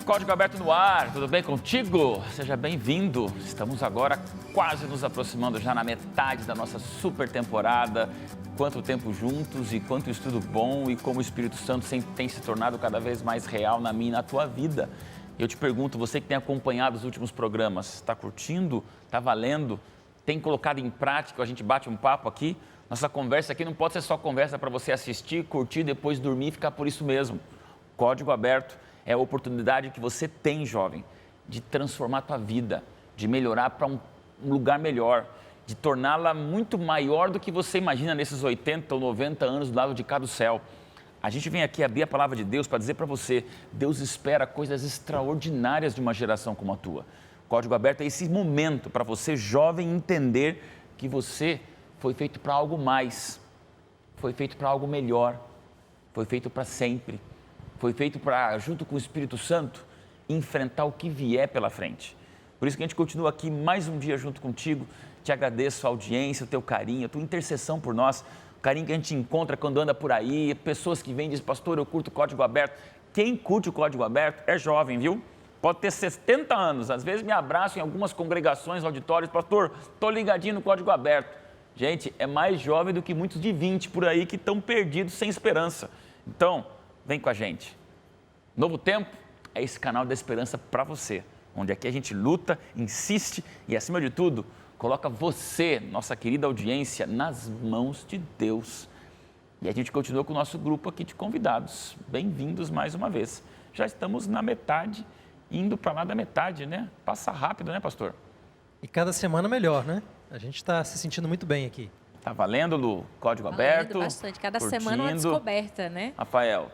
Código Aberto no ar, tudo bem contigo? Seja bem-vindo. Estamos agora quase nos aproximando já na metade da nossa super temporada. Quanto tempo juntos e quanto estudo bom e como o Espírito Santo tem se tornado cada vez mais real na minha e na tua vida. Eu te pergunto, você que tem acompanhado os últimos programas, está curtindo? Está valendo? Tem colocado em prática? A gente bate um papo aqui. Nossa conversa aqui não pode ser só conversa para você assistir, curtir, depois dormir e ficar por isso mesmo. Código Aberto é a oportunidade que você tem, jovem, de transformar a tua vida, de melhorar para um lugar melhor, de torná-la muito maior do que você imagina nesses 80 ou 90 anos do lado de cá do céu. A gente vem aqui abrir a palavra de Deus para dizer para você, Deus espera coisas extraordinárias de uma geração como a tua. Código Aberto é esse momento para você, jovem, entender que você foi feito para algo mais, foi feito para algo melhor, foi feito para sempre. Foi feito para, junto com o Espírito Santo, enfrentar o que vier pela frente. Por isso que a gente continua aqui mais um dia junto contigo. Te agradeço a audiência, o teu carinho, a tua intercessão por nós, o carinho que a gente encontra quando anda por aí, pessoas que vêm e dizem, pastor, eu curto o Código Aberto. Quem curte o Código Aberto é jovem, viu? Pode ter 70 anos, às vezes me abraçam em algumas congregações, auditórios, pastor, estou ligadinho no Código Aberto. Gente, é mais jovem do que muitos de 20 por aí que estão perdidos sem esperança. Então, vem com a gente. Novo Tempo é esse canal da esperança para você, onde aqui a gente luta, insiste e, acima de tudo, coloca você, nossa querida audiência, nas mãos de Deus. E a gente continua com o nosso grupo aqui de convidados. Bem-vindos mais uma vez. Já estamos na metade, indo para lá da metade, né? Passa rápido, né, pastor? E cada semana melhor, né? A gente está se sentindo muito bem aqui. Tá valendo, Lu? Código Aberto? Bastante. Cada curtindo. semana uma descoberta, né? Rafael?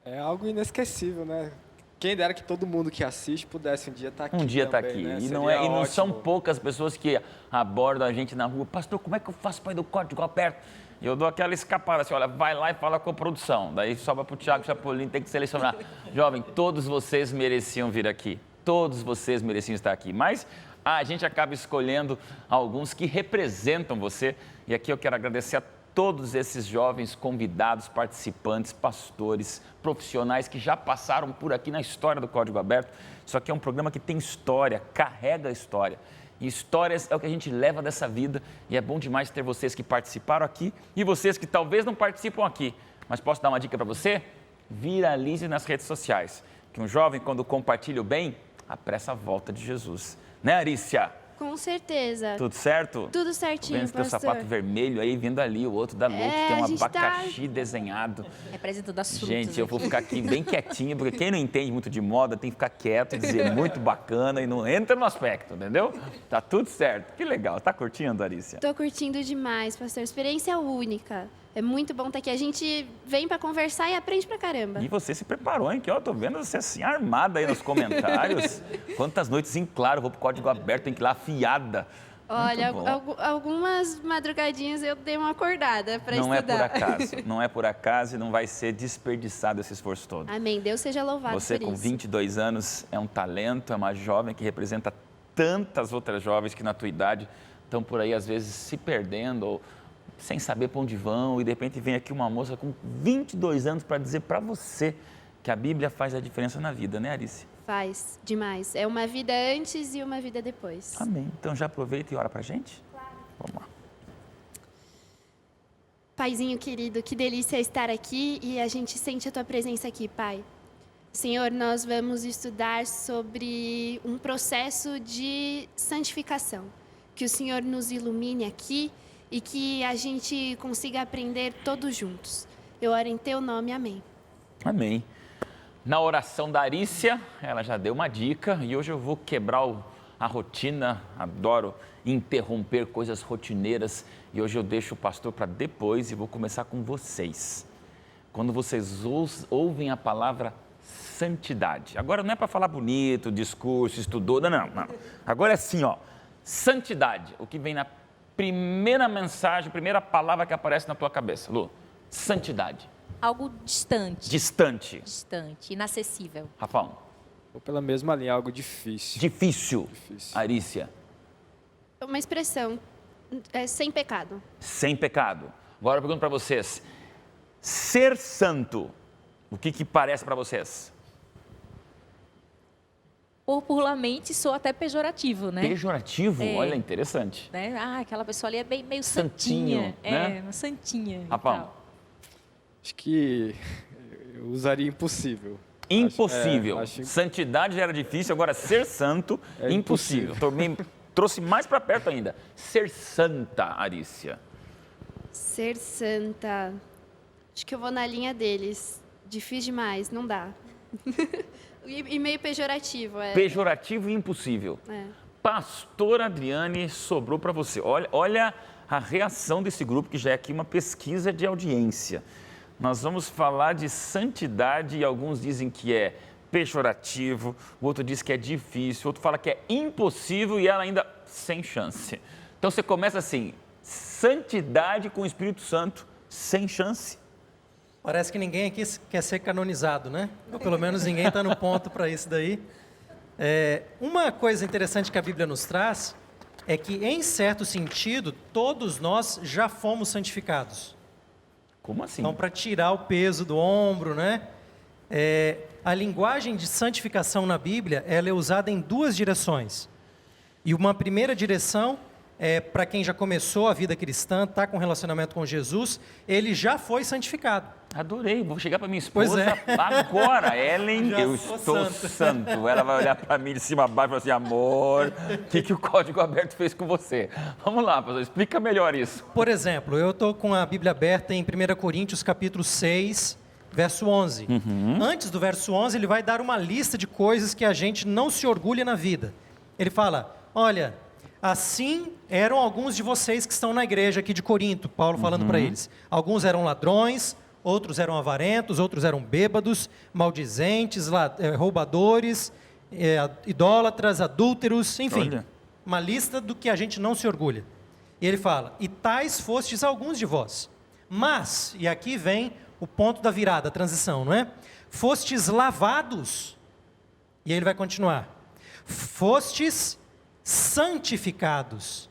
É algo inesquecível, né? Quem dera que todo mundo que assiste pudesse um dia estar aqui. Um dia estar aqui. Né? E não são poucas pessoas que abordam a gente na rua. Pastor, como é que eu faço para ir do Código Aberto? E eu dou aquela escapada assim, olha, vai lá e fala com a produção. Daí sobra para o Thiago Chapolin, tem que selecionar. Jovem, todos vocês mereciam vir aqui. Todos vocês mereciam estar aqui. Mas a gente acaba escolhendo alguns que representam você. E aqui eu quero agradecer a todos esses jovens convidados, participantes, pastores, profissionais que já passaram por aqui na história do Código Aberto. Isso aqui é um programa que tem história, carrega a história. E histórias é o que a gente leva dessa vida e é bom demais ter vocês que participaram aqui e vocês que talvez não participam aqui. Mas posso dar uma dica para você? Viralize nas redes sociais, que um jovem, quando compartilha o bem, apressa a volta de Jesus. Né, Arícia? Com certeza. Tudo certo? Tudo certinho, vendo teu pastor. sapato vermelho aí, vindo ali, o outro da Lu, que tem um a gente abacaxi desenhado. Representando as frutas. Gente, eu vou ficar aqui bem quietinho, porque quem não entende muito de moda tem que ficar quieto e dizer muito bacana e não entra no aspecto, entendeu? Tá tudo certo. Que legal. Tá curtindo, Arícia? Tô curtindo demais, pastor. Experiência única. É muito bom estar aqui. A gente vem para conversar e aprende pra caramba. E você se preparou, hein? Que eu tô vendo você assim, armada aí nos comentários. Quantas noites em claro, vou pro Código Aberto, tem que ir lá afiada. Olha, algumas madrugadinhas eu dei uma acordada para estudar. Não é por acaso, não é por acaso e não vai ser desperdiçado esse esforço todo. Amém. Deus seja louvado Você por com isso. 22 anos é um talento, é uma jovem que representa tantas outras jovens que na tua idade estão por aí às vezes se perdendo ou sem saber para onde vão e de repente vem aqui uma moça com 22 anos para dizer para você que a Bíblia faz a diferença na vida, né, Arice? Faz, demais. É uma vida antes e uma vida depois. Amém. Então já aproveita e ora para a gente? Claro. Vamos lá. Paizinho querido, que delícia estar aqui e a gente sente a Tua presença aqui, Pai. Senhor, nós vamos estudar sobre um processo de santificação. Que o Senhor nos ilumine aqui e que a gente consiga aprender todos juntos. Eu oro em Teu nome, amém. Amém. Na oração da Arícia, ela já deu uma dica e hoje eu vou quebrar a rotina, adoro interromper coisas rotineiras e hoje eu deixo o pastor para depois e vou começar com vocês. Quando vocês ouvem a palavra santidade, agora não é para falar bonito, discurso, estudou, não. Agora é assim, ó, santidade, o que vem na primeira mensagem, primeira palavra que aparece na tua cabeça, Lu, santidade. Algo distante. Distante. Distante, inacessível. Rafael. Ou pela mesma linha, algo difícil. Difícil. Difícil. Arícia. Uma expressão, sem pecado. Sem pecado. Agora eu pergunto para vocês, ser santo, o que parece para vocês? popularmente soa até pejorativo, né? Pejorativo? É. Olha, interessante. Né? Ah, aquela pessoa ali é bem, meio Santinho, santinha. né? Uma santinha. e Rapaz, tal. Acho que eu usaria impossível. impossível. Acho- Santidade já era difícil, agora ser santo, É impossível. Trouxe mais para perto ainda. Ser santa, Arícia. Ser santa. Acho que eu vou na linha deles. Difícil demais, não dá. E meio pejorativo, é. Pejorativo e impossível. É. Pastor Adriane, sobrou para você. Olha a reação desse grupo, que já é aqui uma pesquisa de audiência. Nós vamos falar de santidade e alguns dizem que é pejorativo, o outro diz que é difícil, o outro fala que é impossível e ela ainda sem chance. Então você começa assim, santidade com o Espírito Santo, sem chance. Parece que ninguém aqui quer ser canonizado, né? Ou pelo menos ninguém está no ponto para isso daí. Uma coisa interessante que a Bíblia nos traz é que, em certo sentido, todos nós já fomos santificados. Como assim? Então, para tirar o peso do ombro, né? A linguagem de santificação na Bíblia, ela é usada em duas direções. E uma primeira direção é para quem já começou a vida cristã, está com relacionamento com Jesus, ele já foi santificado. Adorei, vou chegar para minha Pois esposa agora, Ellen, Já eu sou estou santo. santo. Ela vai olhar para mim de cima a baixo e falar assim, amor, o que o Código Aberto fez com você? Vamos lá, pastor, explica melhor isso. Por exemplo, eu estou com a Bíblia aberta em 1 Coríntios capítulo 6, verso 11. Antes do verso 11, ele vai dar uma lista de coisas que a gente não se orgulha na vida. Ele fala, olha, assim eram alguns de vocês que estão na igreja aqui de Corinto, Paulo falando para eles. Alguns eram ladrões, outros eram avarentos, outros eram bêbados, maldizentes, roubadores, idólatras, adúlteros, enfim. Olha. Uma lista do que a gente não se orgulha. E ele fala, e tais fostes alguns de vós. Mas, e aqui vem o ponto da virada, a transição, não é? Fostes lavados. E aí ele vai continuar. Fostes santificados.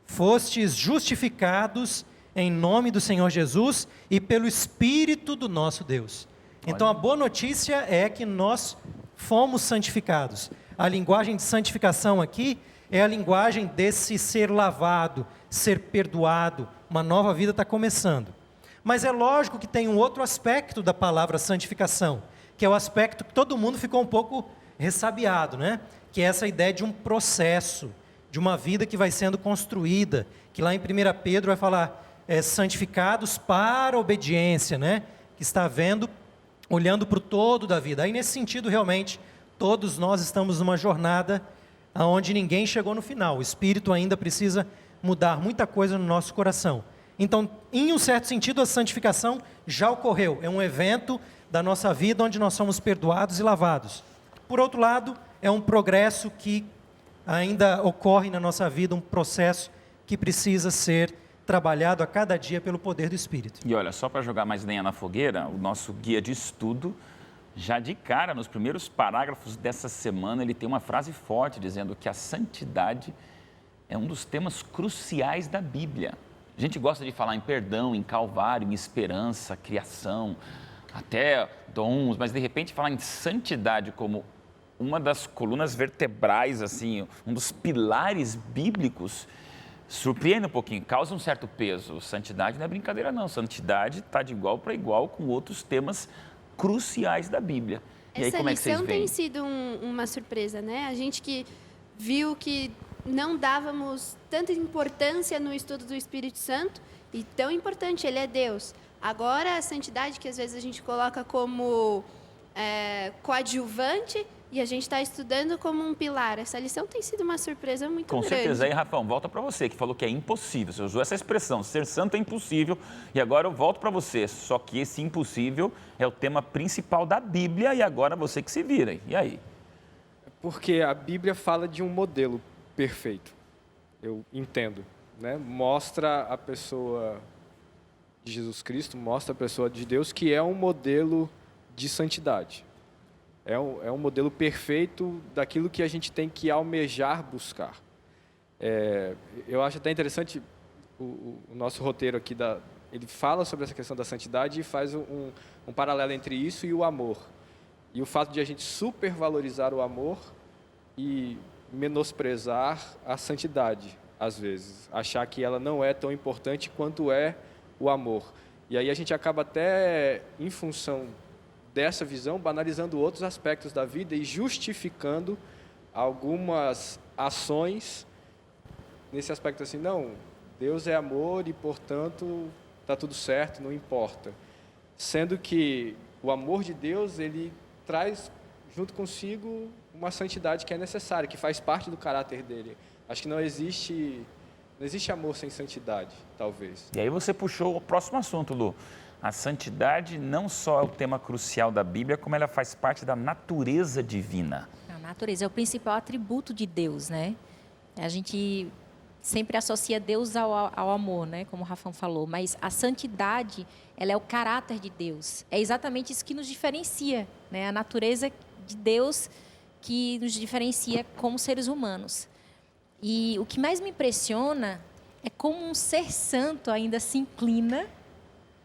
Fostes justificados em nome do Senhor Jesus e pelo Espírito do nosso Deus. Então a boa notícia é que nós fomos santificados. A linguagem de santificação aqui é a linguagem desse ser lavado, ser perdoado, uma nova vida está começando. Mas é lógico que tem um outro aspecto da palavra santificação, que é o aspecto que todo mundo ficou um pouco ressabiado, né? Que é essa ideia de um processo, de uma vida que vai sendo construída, que lá em 1 Pedro vai falar, santificados para a obediência, né? Que está olhando para o todo da vida. Aí nesse sentido, realmente, todos nós estamos numa jornada onde ninguém chegou no final. O Espírito ainda precisa mudar muita coisa no nosso coração. Então, em um certo sentido, a santificação já ocorreu. É um evento da nossa vida onde nós somos perdoados e lavados. Por outro lado, é um progresso que ainda ocorre na nossa vida, um processo que precisa ser trabalhado a cada dia pelo poder do Espírito. E olha, só para jogar mais lenha na fogueira, o nosso guia de estudo, já de cara, nos primeiros parágrafos dessa semana, ele tem uma frase forte dizendo que a santidade é um dos temas cruciais da Bíblia. A gente gosta de falar em perdão, em calvário, em esperança, criação, até dons, mas de repente falar em santidade como uma das colunas vertebrais, assim, um dos pilares bíblicos, surpreende um pouquinho, causa um certo peso. Santidade não é brincadeira não, santidade está de igual para igual com outros temas cruciais da Bíblia. E aí, Essa como é que vocês lição veem? tem sido uma surpresa, né? A gente que viu que não dávamos tanta importância no estudo do Espírito Santo, e tão importante, ele é Deus. Agora, a santidade, que às vezes a gente coloca como coadjuvante, e a gente está estudando como um pilar. Essa lição tem sido uma surpresa muito Com grande. certeza. Aí, Rafão, volta para você, que falou que é impossível. Você usou essa expressão, ser santo é impossível. E agora eu volto para você. Só que esse impossível é o tema principal da Bíblia e agora você que se vira. E aí? Porque a Bíblia fala de um modelo perfeito. Eu entendo, né? Mostra a pessoa de Jesus Cristo, mostra a pessoa de Deus, que é um modelo de santidade. É um modelo perfeito daquilo que a gente tem que almejar buscar. Eu acho até interessante o nosso roteiro aqui, ele fala sobre essa questão da santidade e faz um paralelo entre isso e o amor. E o fato de a gente supervalorizar o amor e menosprezar a santidade, às vezes. Achar que ela não é tão importante quanto é o amor. E aí a gente acaba até, em função dessa visão, banalizando outros aspectos da vida e justificando algumas ações nesse aspecto assim, não, Deus é amor e, portanto, está tudo certo, não importa. Sendo que o amor de Deus, ele traz junto consigo uma santidade que é necessária, que faz parte do caráter dele. Acho que não existe amor sem santidade, talvez. E aí você puxou o próximo assunto, Lu. A santidade não só é o tema crucial da Bíblia, como ela faz parte da natureza divina. A natureza é o principal atributo de Deus, né? A gente sempre associa Deus ao amor, né? Como o Rafão falou, mas a santidade, ela é o caráter de Deus. É exatamente isso que nos diferencia, né? A natureza de Deus que nos diferencia como seres humanos. E o que mais me impressiona é como um ser santo ainda se inclina,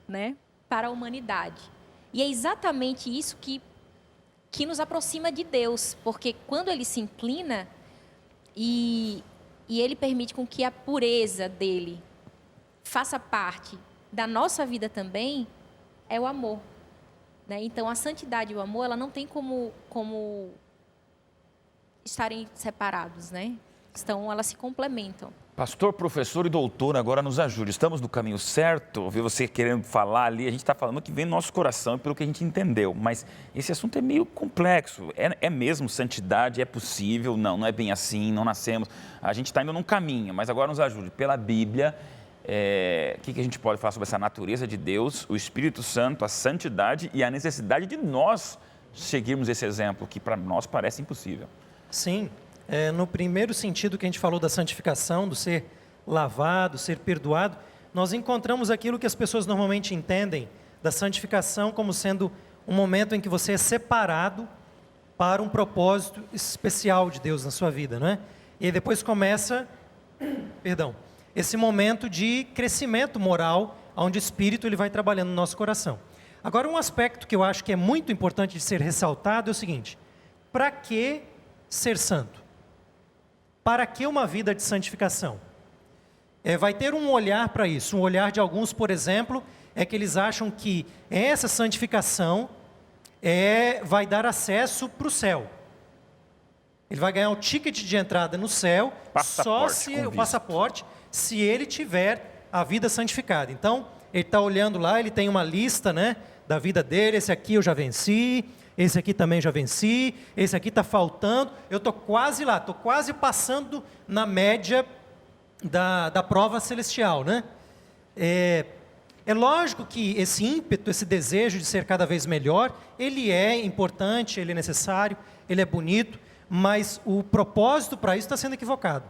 né, para a humanidade. E é exatamente isso que nos aproxima de Deus, porque quando ele se inclina e ele permite com que a pureza dele faça parte da nossa vida também, é o amor, né? Então, a santidade e o amor, ela não tem como estarem separados, né? Elas se complementam. Pastor, professor e doutor, agora nos ajude. Estamos no caminho certo? Ouvi você querendo falar ali, a gente está falando o que vem no nosso coração, pelo que a gente entendeu. Mas esse assunto é meio complexo. É mesmo santidade? É possível? Não é bem assim, não nascemos. A gente está indo num caminho, mas agora nos ajude. Pela Bíblia, o que a gente pode falar sobre essa natureza de Deus, o Espírito Santo, a santidade e a necessidade de nós seguirmos esse exemplo, que para nós parece impossível. Sim. No primeiro sentido que a gente falou da santificação, do ser lavado, ser perdoado, nós encontramos aquilo que as pessoas normalmente entendem da santificação como sendo um momento em que você é separado para um propósito especial de Deus na sua vida, não é? E aí depois começa, esse momento de crescimento moral, onde o Espírito ele vai trabalhando no nosso coração. Agora, um aspecto que eu acho que é muito importante de ser ressaltado é o seguinte: para que ser santo? Para que uma vida de santificação? Vai ter um olhar para isso. Um olhar de alguns, por exemplo, é que eles acham que essa santificação vai dar acesso para o céu. Ele vai ganhar um ticket de entrada no céu, só se o passaporte, se ele tiver a vida santificada. Então, ele está olhando lá, ele tem uma lista, né, da vida dele. Esse aqui eu já venci. Esse aqui também já venci, esse aqui está faltando, eu estou quase lá, estou quase passando na média da prova celestial, né? É lógico que esse ímpeto, esse desejo de ser cada vez melhor, ele é importante, ele é necessário, ele é bonito, mas o propósito para isso está sendo equivocado.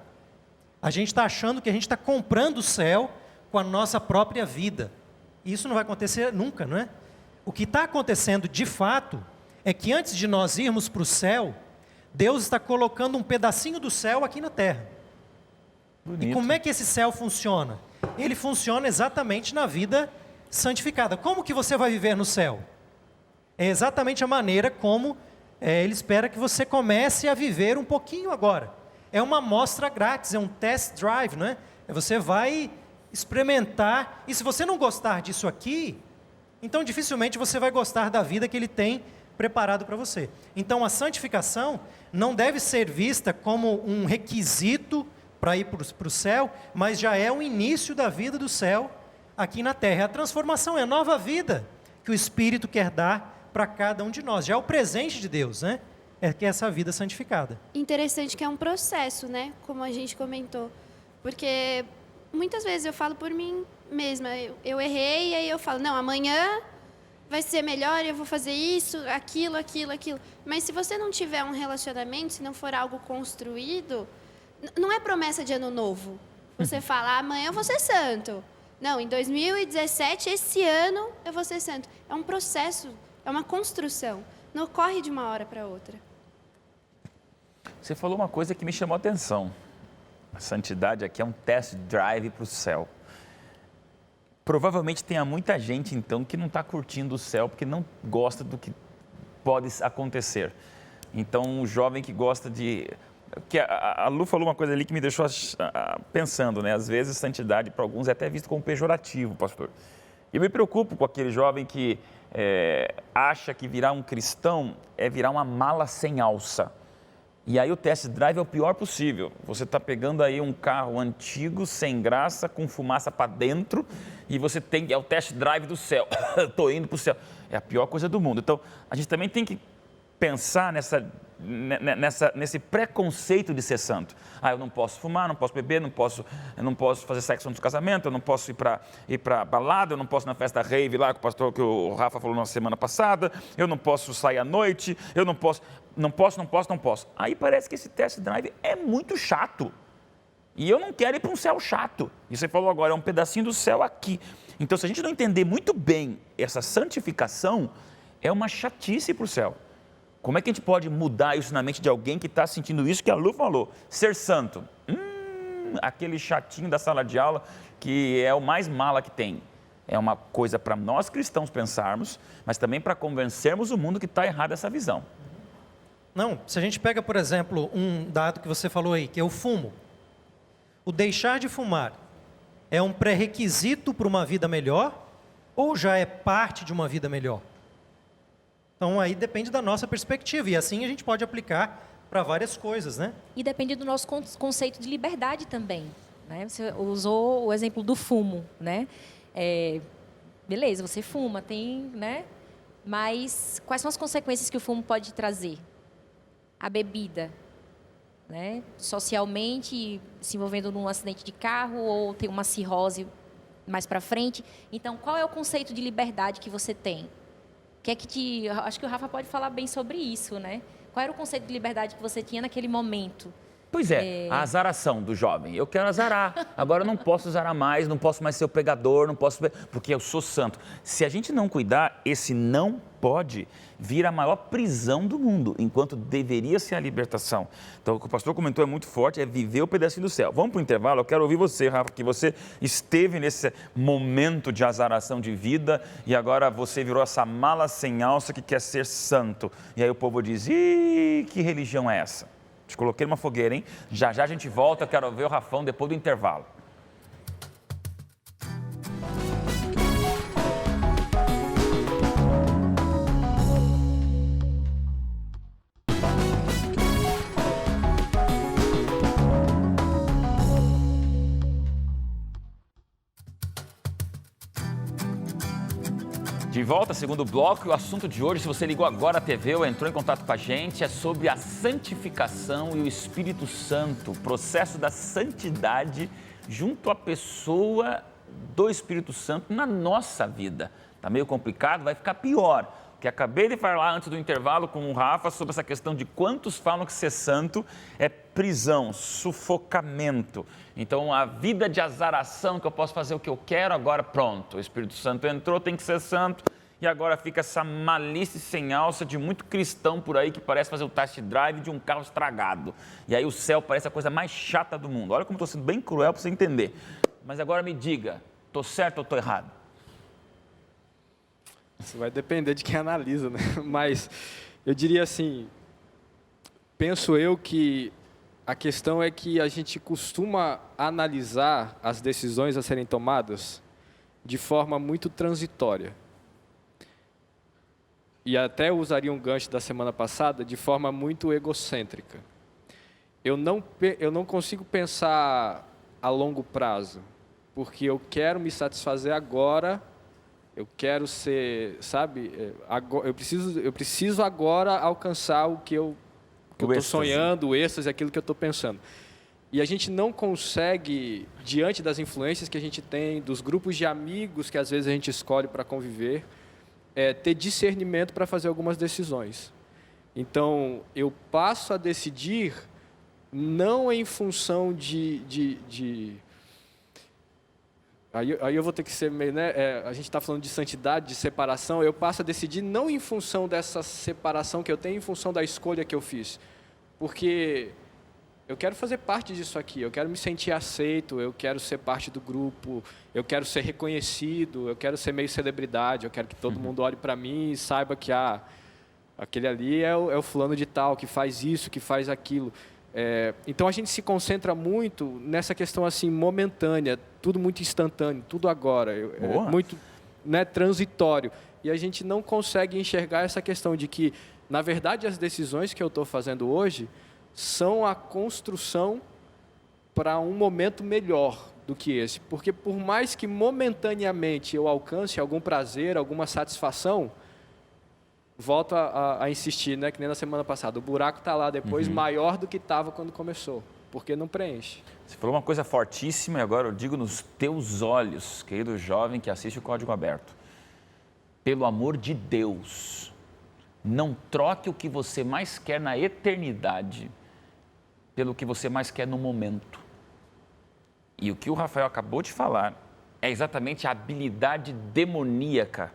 A gente está achando que a gente está comprando o céu com a nossa própria vida. E isso não vai acontecer nunca, não é? O que está acontecendo de fato é que antes de nós irmos para o céu, Deus está colocando um pedacinho do céu aqui na terra. Bonito. E como é que esse céu funciona? Ele funciona exatamente na vida santificada. Como que você vai viver no céu? É exatamente a maneira como Ele espera que você comece a viver um pouquinho agora. É uma amostra grátis, é um test drive, não é? Você vai experimentar, e se você não gostar disso aqui, então dificilmente você vai gostar da vida que Ele tem preparado para você. Então a santificação não deve ser vista como um requisito para ir para o céu, mas já é o início da vida do céu aqui na terra. A transformação é a nova vida que o Espírito quer dar para cada um de nós. Já é o presente de Deus, né? Que é essa vida santificada. Interessante que é um processo, né? Como a gente comentou. Porque muitas vezes eu falo por mim mesma. Eu errei e aí eu falo, não, amanhã vai ser melhor, eu vou fazer isso, aquilo. Mas se você não tiver um relacionamento, se não for algo construído, não é promessa de ano novo. Você fala, amanhã eu vou ser santo. Não, em 2017, esse ano, eu vou ser santo. É um processo, é uma construção. Não ocorre de uma hora para outra. Você falou uma coisa que me chamou a atenção. A santidade aqui é um test drive para o céu. Provavelmente tenha muita gente, então, que não está curtindo o céu porque não gosta do que pode acontecer. Então, um jovem que gosta de que a Lu falou uma coisa ali que me deixou pensando, né? Às vezes, santidade para alguns é até visto como pejorativo, pastor. E eu me preocupo com aquele jovem que acha que virar um cristão é virar uma mala sem alça. E aí o test drive é o pior possível. Você está pegando aí um carro antigo, sem graça, com fumaça para dentro, e você é o test drive do céu. Estou indo para o céu. É a pior coisa do mundo. Então, a gente também tem que pensar nesse preconceito de ser santo. Eu não posso fumar, não posso beber, eu não posso fazer sexo antes do casamento, eu não posso ir para balada, eu não posso ir na festa rave lá que o Rafa falou na semana passada, eu não posso sair à noite, eu não posso. Aí parece que esse test drive é muito chato. E eu não quero ir para um céu chato. E você falou agora, é um pedacinho do céu aqui. Então, se a gente não entender muito bem essa santificação, é uma chatice para o céu. Como é que a gente pode mudar isso na mente de alguém que está sentindo isso que a Lu falou? Ser santo. Aquele chatinho da sala de aula que é o mais mala que tem. É uma coisa para nós cristãos pensarmos, mas também para convencermos o mundo que está errada essa visão. Não, se a gente pega, por exemplo, um dado que você falou aí, que é o fumo. O deixar de fumar é um pré-requisito para uma vida melhor ou já é parte de uma vida melhor? Então, aí depende da nossa perspectiva, e assim a gente pode aplicar para várias coisas, né? E depende do nosso conceito de liberdade também, né? Você usou o exemplo do fumo, né? Beleza, você fuma, né? Mas quais são as consequências que o fumo pode trazer? A bebida, né? Socialmente, se envolvendo num acidente de carro ou tem uma cirrose mais para frente. Então, qual é o conceito de liberdade que você tem? Acho que o Rafa pode falar bem sobre isso, né? Qual era o conceito de liberdade que você tinha naquele momento? Pois é, a azaração do jovem. Eu quero azarar, agora eu não posso azarar mais, não posso mais ser o pegador, não posso... porque eu sou santo. Se a gente não cuidar, esse não pode vir a maior prisão do mundo, enquanto deveria ser a libertação. Então, o que o pastor comentou é muito forte, é viver o pedacinho do céu. Vamos para o intervalo, eu quero ouvir você, Rafa, que você esteve nesse momento de azaração de vida e agora você virou essa mala sem alça que quer ser santo. E aí o povo diz, que religião é essa? Te coloquei numa fogueira, hein? Já a gente volta, eu quero ver o Rafão depois do intervalo. De volta, segundo bloco, e o assunto de hoje, se você ligou agora à TV ou entrou em contato com a gente, é sobre a santificação e o Espírito Santo, o processo da santidade junto à pessoa do Espírito Santo na nossa vida. Está meio complicado, vai ficar pior, porque acabei de falar antes do intervalo com o Rafa sobre essa questão de quantos falam que ser santo é prisão, sufocamento. Então, a vida de azaração, que eu posso fazer o que eu quero, agora pronto. O Espírito Santo entrou, tem que ser santo. E agora fica essa malícia sem alça de muito cristão por aí que parece fazer o test drive de um carro estragado. E aí o céu parece a coisa mais chata do mundo. Olha como estou sendo bem cruel para você entender. Mas agora me diga, estou certo ou estou errado? Isso vai depender de quem analisa, né? Mas eu diria assim, penso eu que a questão é que a gente costuma analisar as decisões a serem tomadas de forma muito transitória. E até usaria um gancho da semana passada, de forma muito egocêntrica. Eu não consigo pensar a longo prazo, porque eu quero me satisfazer agora, eu quero ser, sabe, eu preciso agora alcançar o que eu estou sonhando, o êxtase, aquilo que eu estou pensando. E a gente não consegue, diante das influências que a gente tem, dos grupos de amigos que às vezes a gente escolhe para conviver, ter discernimento para fazer algumas decisões. Então, eu passo a decidir não em função Aí eu vou ter que ser meio, né? A gente está falando de santidade, de separação. Eu passo a decidir não em função dessa separação que eu tenho, em função da escolha que eu fiz. Porque eu quero fazer parte disso aqui, eu quero me sentir aceito, eu quero ser parte do grupo, eu quero ser reconhecido, eu quero ser meio celebridade, eu quero que todo mundo olhe para mim e saiba que aquele ali é o fulano de tal, que faz isso, que faz aquilo. Então a gente se concentra muito nessa questão assim momentânea, tudo muito instantâneo, tudo agora, muito, né, transitório. E a gente não consegue enxergar essa questão de que, na verdade, as decisões que eu estou fazendo hoje são a construção para um momento melhor do que esse. Porque por mais que momentaneamente eu alcance algum prazer, alguma satisfação, volto a insistir, né, que nem na semana passada, o buraco está lá depois maior do que estava quando começou, porque não preenche. Você falou uma coisa fortíssima e agora eu digo nos teus olhos, querido jovem que assiste o Código Aberto. Pelo amor de Deus, não troque o que você mais quer na eternidade pelo que você mais quer no momento. E o que o Rafael acabou de falar é exatamente a habilidade demoníaca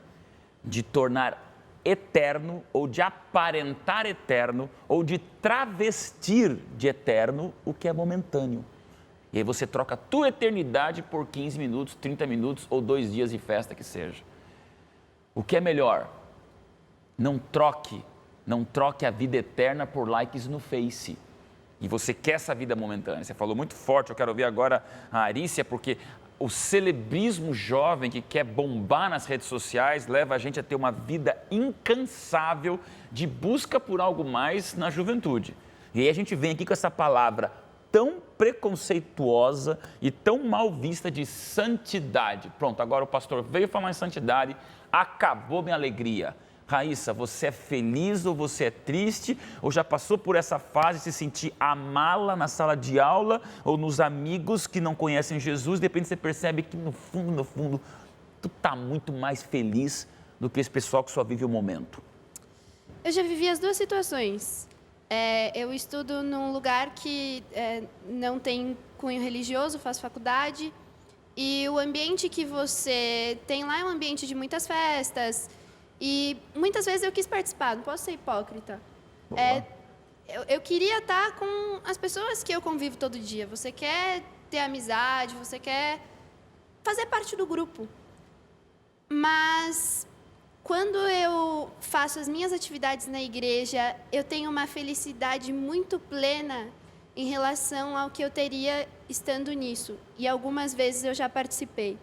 de tornar eterno ou de aparentar eterno ou de travestir de eterno o que é momentâneo. E aí você troca a tua eternidade por 15 minutos, 30 minutos ou 2 dias de festa que seja. O que é melhor? Não troque a vida eterna por likes no Face. E você quer essa vida momentânea. Você falou muito forte, eu quero ouvir agora a Arícia, porque o celebrismo jovem que quer bombar nas redes sociais leva a gente a ter uma vida incansável de busca por algo mais na juventude. E aí a gente vem aqui com essa palavra tão preconceituosa e tão mal vista de santidade. Pronto, agora o pastor veio falar em santidade, acabou minha alegria. Raíssa, você é feliz ou você é triste? Ou já passou por essa fase de se sentir a mala na sala de aula ou nos amigos que não conhecem Jesus? De repente você percebe que no fundo, tu está muito mais feliz do que esse pessoal que só vive o momento. Eu já vivi as duas situações. Eu estudo num lugar que não tem cunho religioso, faço faculdade. E o ambiente que você tem lá é um ambiente de muitas festas. E muitas vezes eu quis participar, não posso ser hipócrita. Eu queria estar com as pessoas que eu convivo todo dia. Você quer ter amizade, você quer fazer parte do grupo. Mas quando eu faço as minhas atividades na igreja, eu tenho uma felicidade muito plena em relação ao que eu teria estando nisso. E algumas vezes eu já participei.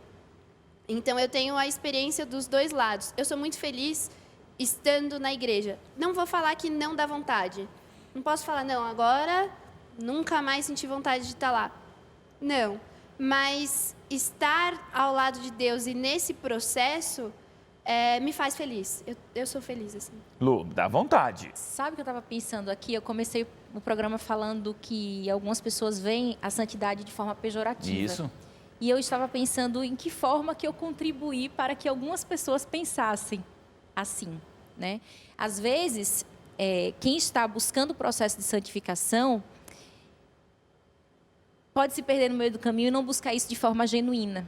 Então, eu tenho a experiência dos dois lados. Eu sou muito feliz estando na igreja. Não vou falar que não dá vontade. Não posso falar, não, agora nunca mais senti vontade de estar lá. Não. Mas estar ao lado de Deus e nesse processo me faz feliz. Eu sou feliz, assim. Lu, dá vontade. Sabe o que eu estava pensando aqui? Eu comecei o programa falando que algumas pessoas veem a santidade de forma pejorativa. Isso. E eu estava pensando em que forma que eu contribuí para que algumas pessoas pensassem assim, né? Às vezes, quem está buscando o processo de santificação pode se perder no meio do caminho e não buscar isso de forma genuína.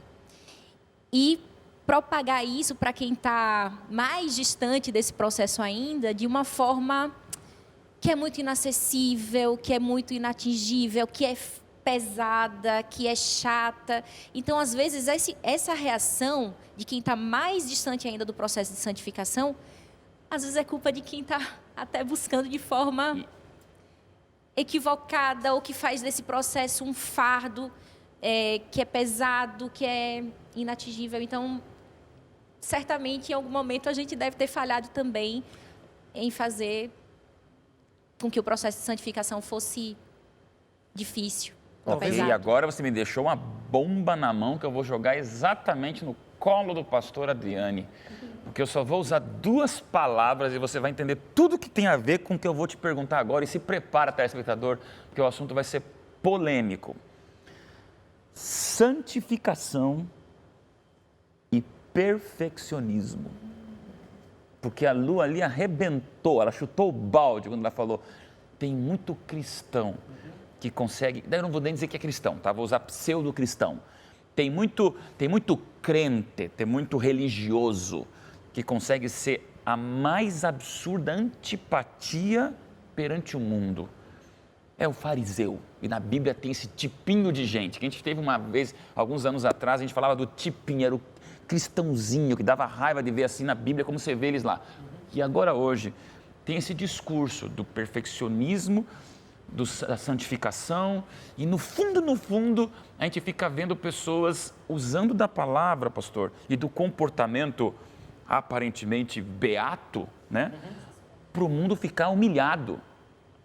E propagar isso para quem está mais distante desse processo ainda, de uma forma que é muito inacessível, que é muito inatingível, que é pesada, que é chata. Então, às vezes, essa reação de quem está mais distante ainda do processo de santificação, às vezes é culpa de quem está até buscando de forma equivocada ou que faz desse processo um fardo que é pesado, que é inatingível. Então, certamente, em algum momento, a gente deve ter falhado também em fazer com que o processo de santificação fosse difícil. Ok, e agora você me deixou uma bomba na mão que eu vou jogar exatamente no colo do pastor Adriane. Porque eu só vou usar 2 palavras e você vai entender tudo que tem a ver com o que eu vou te perguntar agora. E se prepara, telespectador, porque o assunto vai ser polêmico. Santificação e perfeccionismo. Porque a Lu ali arrebentou, ela chutou o balde quando ela falou, tem muito cristão que consegue, daí eu não vou nem dizer que é cristão, tá? Vou usar pseudo-cristão. Tem muito crente, tem muito religioso que consegue ser a mais absurda antipatia perante o mundo. É o fariseu. E na Bíblia tem esse tipinho de gente, que a gente teve uma vez, alguns anos atrás, a gente falava do tipinho, era o cristãozinho, que dava raiva de ver assim na Bíblia, como você vê eles lá. E agora hoje, tem esse discurso do perfeccionismo, da santificação, e no fundo, a gente fica vendo pessoas usando da palavra, pastor, e do comportamento aparentemente beato, né? Para o mundo ficar humilhado.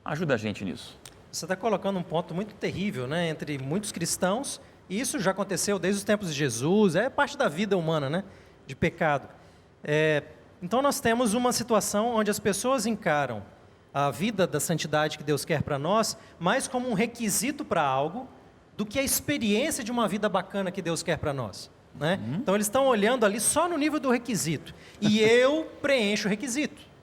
Ajuda a gente nisso. Você está colocando um ponto muito terrível, né, entre muitos cristãos, e isso já aconteceu desde os tempos de Jesus, é parte da vida humana, né, de pecado. Então nós temos uma situação onde as pessoas encaram a vida da santidade que Deus quer para nós mais como um requisito para algo do que a experiência de uma vida bacana que Deus quer para nós, né? Então eles estão olhando ali só no nível do requisito, e eu preencho o requisito.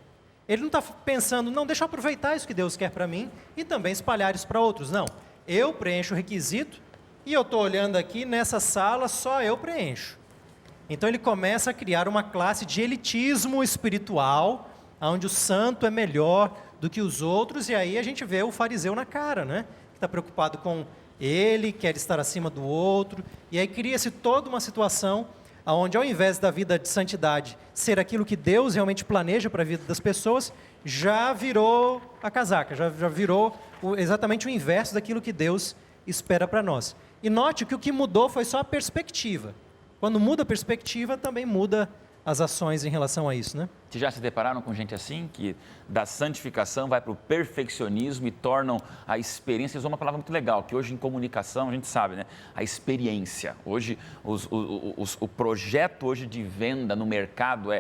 Ele não está pensando, não, deixa eu aproveitar isso que Deus quer para mim e também espalhar isso para outros. Não, eu preencho o requisito e eu estou olhando aqui nessa sala, só eu preencho. Então ele começa a criar uma classe de elitismo espiritual, onde o santo é melhor do que os outros, e aí a gente vê o fariseu na cara, né? Que está preocupado com ele, quer estar acima do outro, e aí cria-se toda uma situação onde, ao invés da vida de santidade ser aquilo que Deus realmente planeja para a vida das pessoas, já virou a casaca, já virou exatamente o inverso daquilo que Deus espera para nós. E note que o que mudou foi só a perspectiva. Quando muda a perspectiva, também muda as ações em relação a isso, né? Vocês já se depararam com gente assim, que da santificação vai para o perfeccionismo e tornam a experiência, usou uma palavra muito legal, que hoje em comunicação a gente sabe, né? A experiência. Hoje, o projeto hoje de venda no mercado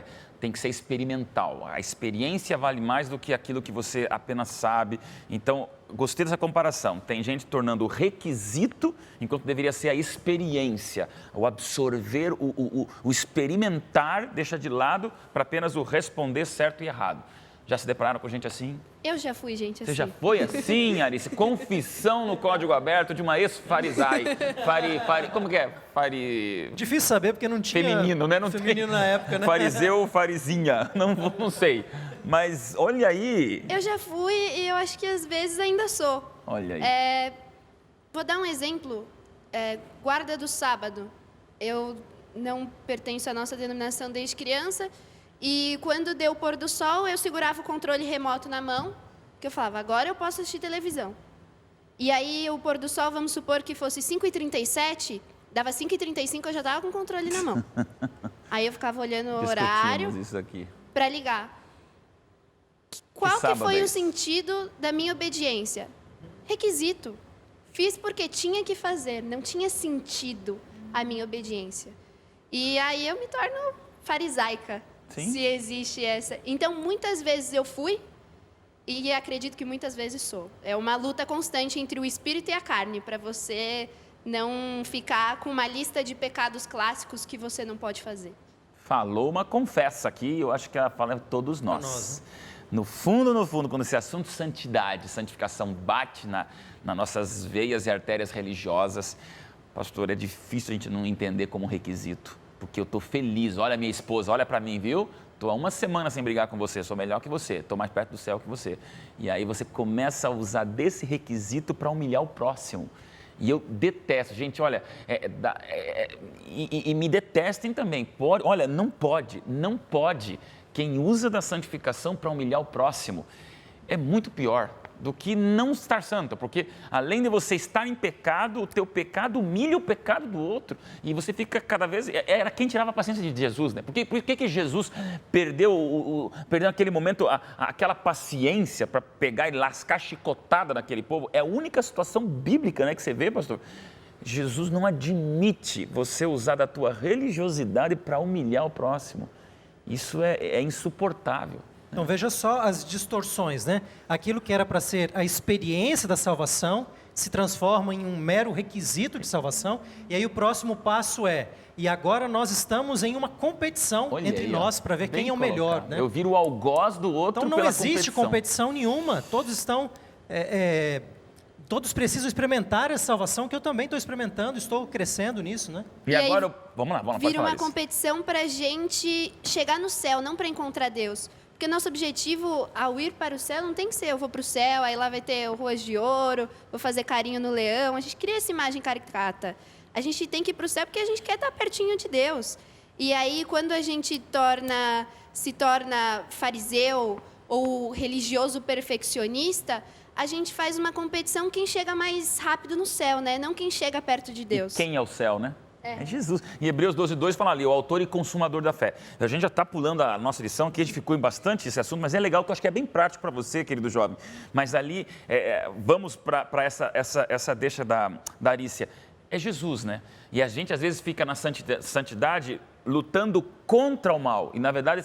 tem que ser experimental. A experiência vale mais do que aquilo que você apenas sabe. Então, gostei dessa comparação. Tem gente tornando o requisito, enquanto deveria ser a experiência. O absorver, o experimentar, deixa de lado para apenas o responder certo e errado. Já se depararam com gente assim? Eu já fui gente Você assim. já foi assim, Arice? Confissão no código aberto de uma ex-farisai. Como que é? Difícil saber, porque não tinha Feminino, né? Não feminino tem... na época, né? Fariseu, farizinha. Não sei. Mas olha aí. Eu já fui e eu acho que às vezes ainda sou. Olha aí. Vou dar um exemplo. Guarda do sábado. Eu não pertenço à nossa denominação desde criança. E quando deu o pôr do sol, eu segurava o controle remoto na mão, que eu falava, agora eu posso assistir televisão. E aí o pôr do sol, vamos supor que fosse 5h37, dava 5h35, eu já estava com o controle na mão. Aí eu ficava olhando o horário para ligar. Qual que foi o sentido da minha obediência? Requisito. Fiz porque tinha que fazer, não tinha sentido a minha obediência. E aí eu me torno farisaica. Sim. Se existe essa. Então, muitas vezes eu fui e acredito que muitas vezes sou. É uma luta constante entre o espírito e a carne, para você não ficar com uma lista de pecados clássicos que você não pode fazer. Falou uma confessa aqui, eu acho que ela fala todos nós. No fundo, quando esse assunto santidade, santificação bate nas nossas veias e artérias religiosas, pastor, é difícil a gente não entender como requisito. Porque eu estou feliz, olha a minha esposa, olha para mim, viu? Estou há uma semana sem brigar com você, sou melhor que você, estou mais perto do céu que você. E aí você começa a usar desse requisito para humilhar o próximo. E eu detesto, gente, olha, me detestem também. Olha, não pode. Quem usa da santificação para humilhar o próximo é muito pior do que não estar santo, porque além de você estar em pecado, o teu pecado humilha o pecado do outro, e você fica cada vez... Era quem tirava a paciência de Jesus, né? Por que Jesus perdeu naquele momento aquela paciência para pegar e lascar chicotada naquele povo? É a única situação bíblica, né, que você vê, pastor? Jesus não admite você usar da tua religiosidade para humilhar o próximo. Isso é insuportável. Então veja só as distorções, né? Aquilo que era para ser a experiência da salvação se transforma em um mero requisito de salvação, e aí o próximo passo e agora nós estamos em uma competição entre nós para ver quem é o melhor, né? Eu viro o algoz do outro então não existe competição nenhuma, todos estão... Todos precisam experimentar essa salvação que eu também estou experimentando, estou crescendo nisso, né? E agora, vamos lá, vira uma competição para a gente chegar no céu, não para encontrar Deus. Porque nosso objetivo ao ir para o céu não tem que ser eu vou para o céu, aí lá vai ter ruas de ouro, vou fazer carinho no leão. A gente cria essa imagem caricata. A gente tem que ir para o céu porque a gente quer estar pertinho de Deus. E aí, quando a gente se torna fariseu ou religioso perfeccionista, a gente faz uma competição quem chega mais rápido no céu, né? Não quem chega perto de Deus. E quem é o céu, né? É Jesus. Em Hebreus 12:2 fala ali, o autor e consumador da fé. A gente já está pulando a nossa lição, aqui a gente ficou em bastante esse assunto, mas é legal, que eu acho que é bem prático para você, querido jovem. Mas ali, vamos para essa deixa da Arícia. É Jesus, né? E a gente às vezes fica na santidade lutando contra o mal. E na verdade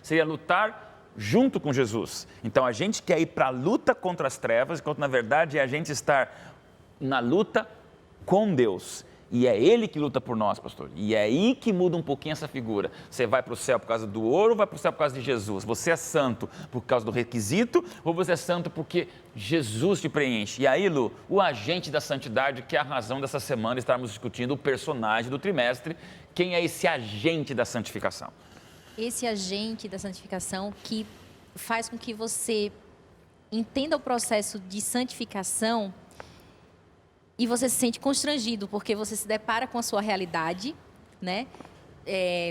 seria lutar junto com Jesus. Então a gente quer ir para a luta contra as trevas, enquanto na verdade é a gente estar na luta com Deus. E é Ele que luta por nós, pastor. E é aí que muda um pouquinho essa figura. Você vai para o céu por causa do ouro ou vai para o céu por causa de Jesus? Você é santo por causa do requisito ou você é santo porque Jesus te preenche? E aí, Lu, o agente da santidade, que é a razão dessa semana estarmos discutindo o personagem do trimestre. Quem é esse agente da santificação? Esse agente da santificação que faz com que você entenda o processo de santificação e você se sente constrangido, porque você se depara com a sua realidade, né?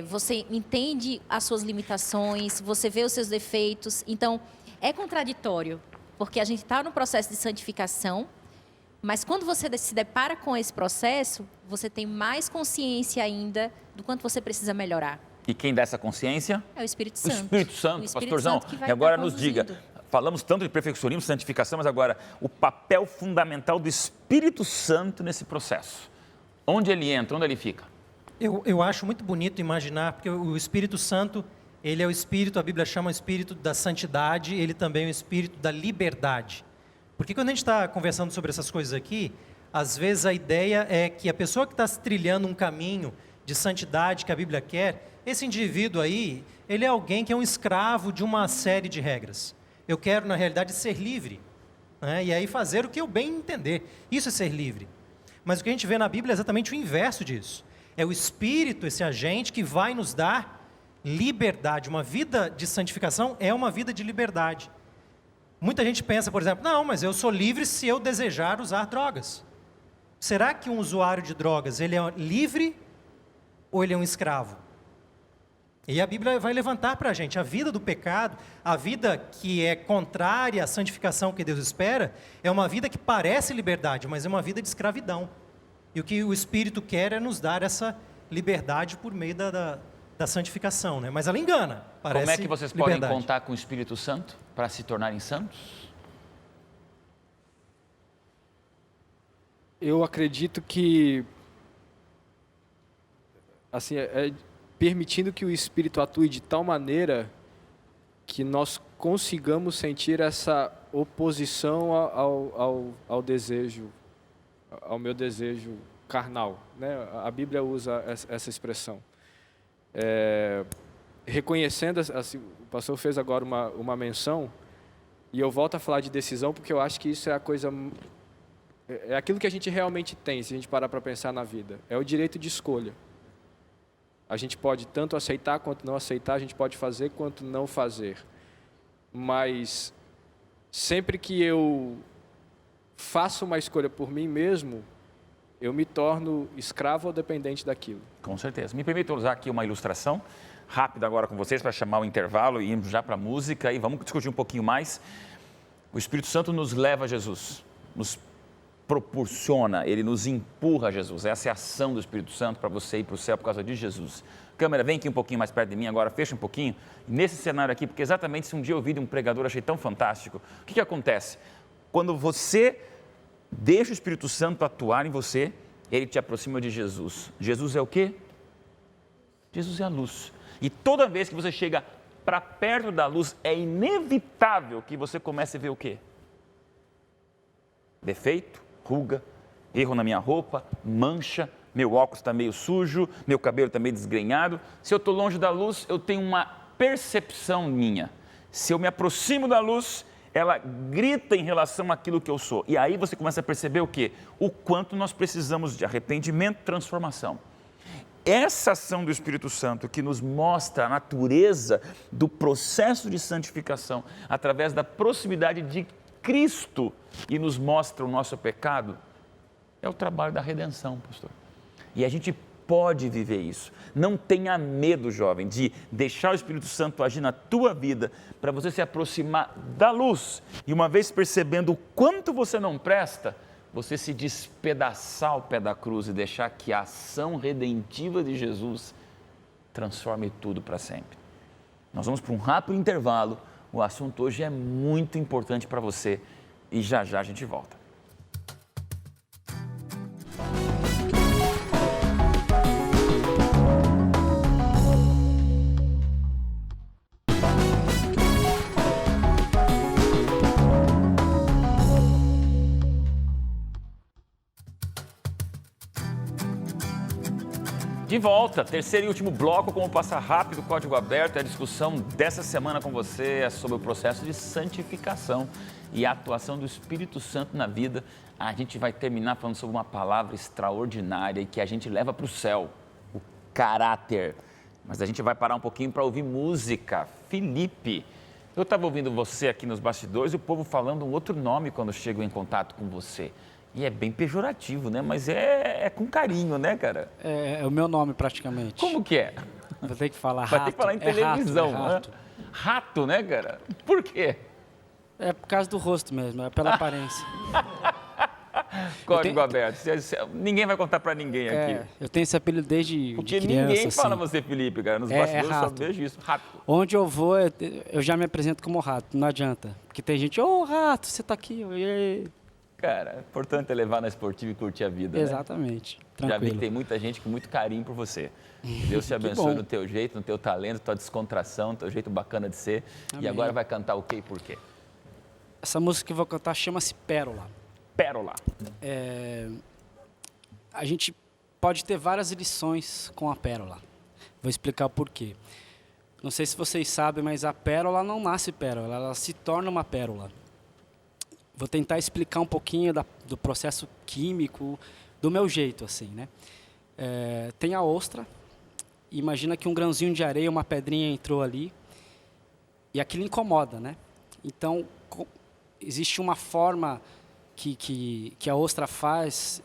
Você entende as suas limitações, você vê os seus defeitos. Então, é contraditório, porque a gente está no processo de santificação, mas quando você se depara com esse processo, você tem mais consciência ainda do quanto você precisa melhorar. E quem dá essa consciência? É o Espírito O Santo. Espírito Santo, O Espírito pastorzão. Santo que vai E agora estar nos diga, conduzindo. falamos tanto de perfeccionismo, santificação, mas agora o papel fundamental do Espírito Santo nesse processo. Onde ele entra, onde ele fica? Eu acho muito bonito imaginar, porque o Espírito Santo, ele é o Espírito, a Bíblia chama o Espírito da santidade, ele também é o Espírito da liberdade. Porque quando a gente está conversando sobre essas coisas aqui, às vezes a ideia é que a pessoa que está trilhando um caminho de santidade que a Bíblia quer, esse indivíduo aí, ele é alguém que é um escravo de uma série de regras. Eu quero, na realidade, ser livre, né? E aí fazer o que eu bem entender. Isso é ser livre. Mas o que a gente vê na Bíblia é exatamente o inverso disso. É o Espírito, esse agente, que vai nos dar liberdade. Uma vida de santificação é uma vida de liberdade. Muita gente pensa, por exemplo, não, mas eu sou livre se eu desejar usar drogas. Será que um usuário de drogas, ele é livre ou ele é um escravo? E a Bíblia vai levantar para a gente a vida do pecado, a vida que é contrária à santificação que Deus espera, é uma vida que parece liberdade, mas é uma vida de escravidão. E o que o Espírito quer é nos dar essa liberdade por meio da santificação, né? Mas ela engana, parece Como é que vocês liberdade. podem contar com o Espírito Santo para se tornarem santos? Eu acredito que, assim, permitindo que o Espírito atue de tal maneira que nós consigamos sentir essa oposição ao desejo, ao meu desejo carnal, né? A Bíblia usa essa expressão. Reconhecendo, assim, o pastor fez agora uma menção, e eu volto a falar de decisão, porque eu acho que isso é a coisa... É aquilo que a gente realmente tem, se a gente parar para pensar na vida. É o direito de escolha. A gente pode tanto aceitar quanto não aceitar, a gente pode fazer quanto não fazer. Mas sempre que eu faço uma escolha por mim mesmo, eu me torno escravo ou dependente daquilo. Com certeza. Me permita usar aqui uma ilustração rápida agora com vocês para chamar o intervalo e irmos já para a música e vamos discutir um pouquinho mais. O Espírito Santo nos leva a Jesus, nos proporciona, ele nos empurra a Jesus. Essa é a ação do Espírito Santo para você ir para o céu por causa de Jesus. Câmera, vem aqui um pouquinho mais perto de mim agora, fecha um pouquinho. Nesse cenário aqui, porque exatamente se um dia eu ouvi de um pregador, achei tão fantástico. O que acontece? Quando você deixa o Espírito Santo atuar em você, ele te aproxima de Jesus. Jesus é o quê? Jesus é a luz. E toda vez que você chega para perto da luz, é inevitável que você comece a ver o quê? Defeito, ruga, erro na minha roupa, mancha, meu óculos está meio sujo, meu cabelo está meio desgrenhado. Se eu estou longe da luz, eu tenho uma percepção minha. Se eu me aproximo da luz, ela grita em relação àquilo que eu sou. E aí você começa a perceber o quê? O quanto nós precisamos de arrependimento e transformação. Essa ação do Espírito Santo que nos mostra a natureza do processo de santificação através da proximidade de Cristo e nos mostra o nosso pecado, é o trabalho da redenção, pastor. E a gente pode viver isso. Não tenha medo, jovem, de deixar o Espírito Santo agir na tua vida para você se aproximar da luz. E uma vez percebendo o quanto você não presta, você se despedaçar ao pé da cruz e deixar que a ação redentiva de Jesus transforme tudo para sempre. Nós vamos para um rápido intervalo. O assunto hoje é muito importante para você e já já a gente volta. De volta, terceiro e último bloco, como passar rápido, código aberto. A discussão dessa semana com você é sobre o processo de santificação e a atuação do Espírito Santo na vida. A gente vai terminar falando sobre uma palavra extraordinária e que a gente leva para o céu, o caráter. Mas a gente vai parar um pouquinho para ouvir música. Felipe, eu estava ouvindo você aqui nos bastidores e o povo falando um outro nome quando chegam em contato com você. E é bem pejorativo, né? Mas é com carinho, né, cara? É o meu nome, praticamente. Como que é? Vou ter que falar rato. Vai ter que falar em televisão, rato. né? Rato, né, cara? Por quê? É por causa do rosto mesmo, é pela aparência. Código aberto. Ninguém vai contar pra ninguém aqui. Eu tenho esse apelido desde Porque criança, ninguém fala assim. você, Felipe, cara. Nos bastidores eu só rato. vejo isso. Rato. Onde eu vou, eu já me apresento como rato, não adianta. Porque tem gente, rato, você tá aqui. Cara, é importante é levar na esportiva e curtir a vida, né? Exatamente. Já vi Tranquilo. que tem muita gente com muito carinho por você. Deus te abençoe no teu jeito, no teu talento, tua descontração, teu jeito bacana de ser. Amém. E agora vai cantar o quê e por quê? Essa música que eu vou cantar chama-se Pérola. Pérola. A gente pode ter várias lições com a pérola. Vou explicar o porquê. Não sei se vocês sabem, mas a pérola não nasce pérola, ela se torna uma pérola. Vou tentar explicar um pouquinho do processo químico, do meu jeito, assim, né? Tem a ostra. Imagina que um grãozinho de areia, uma pedrinha entrou ali e aquilo incomoda, né? Então, existe uma forma que a ostra faz,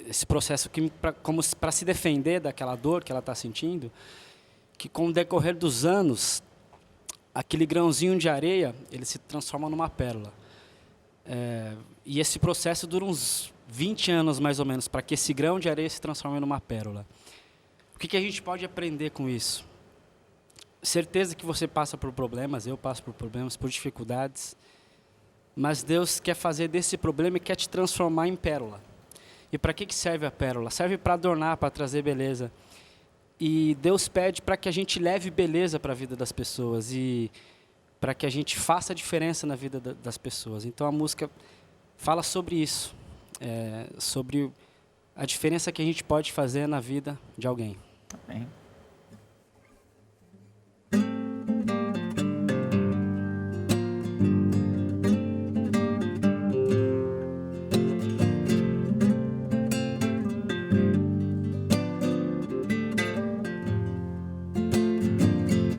esse processo químico, como para se defender daquela dor que ela está sentindo, que com o decorrer dos anos, aquele grãozinho de areia, ele se transforma numa pérola. E esse processo dura uns 20 anos, mais ou menos, para que esse grão de areia se transforme numa pérola. O que a gente pode aprender com isso? Certeza que você passa por problemas, eu passo por problemas, por dificuldades, mas Deus quer fazer desse problema e quer te transformar em pérola. E para que serve a pérola? Serve para adornar, para trazer beleza. E Deus pede para que a gente leve beleza para a vida das pessoas e para que a gente faça a diferença na vida das pessoas. Então a música fala sobre isso, sobre a diferença que a gente pode fazer na vida de alguém. Amém.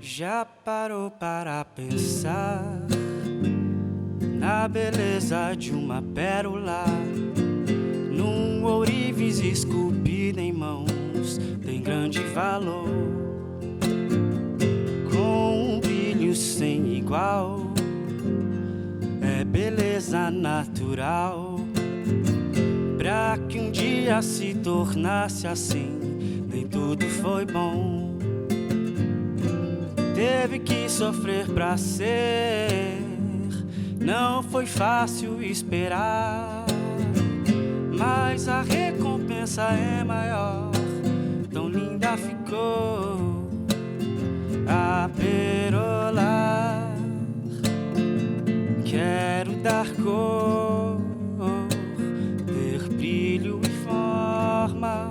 Já parou para pensar na beleza de uma pérola, num ourives esculpido em mãos, tem grande valor, com um brilho sem igual, é beleza natural, pra que um dia se tornasse assim, nem tudo foi bom. Teve que sofrer pra ser, não foi fácil esperar, mas a recompensa é maior, tão linda ficou a perola. Quero dar cor, ter brilho e forma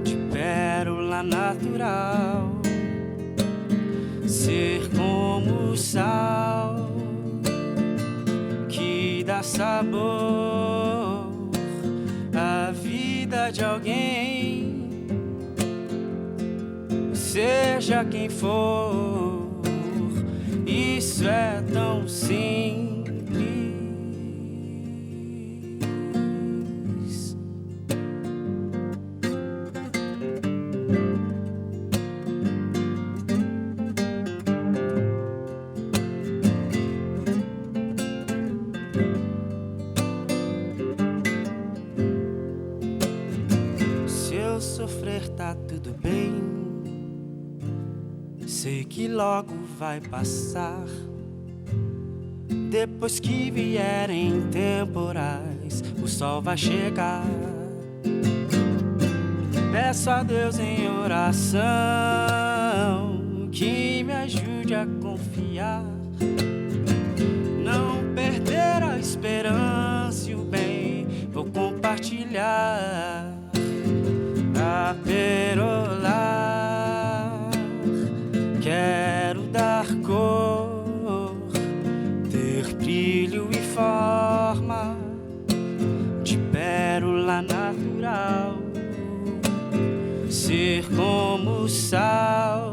de pérola natural, ser como o sal que dá sabor à vida de alguém, seja quem for, isso é tão simples. sofrer tá tudo bem. Sei que logo vai passar. Depois que vierem temporais, o sol vai chegar. Peço a Deus em oração que me ajude a confiar, não perder a esperança e o bem vou compartilhar. A perolar, quero dar cor, ter brilho e forma de pérola natural, ser como o sal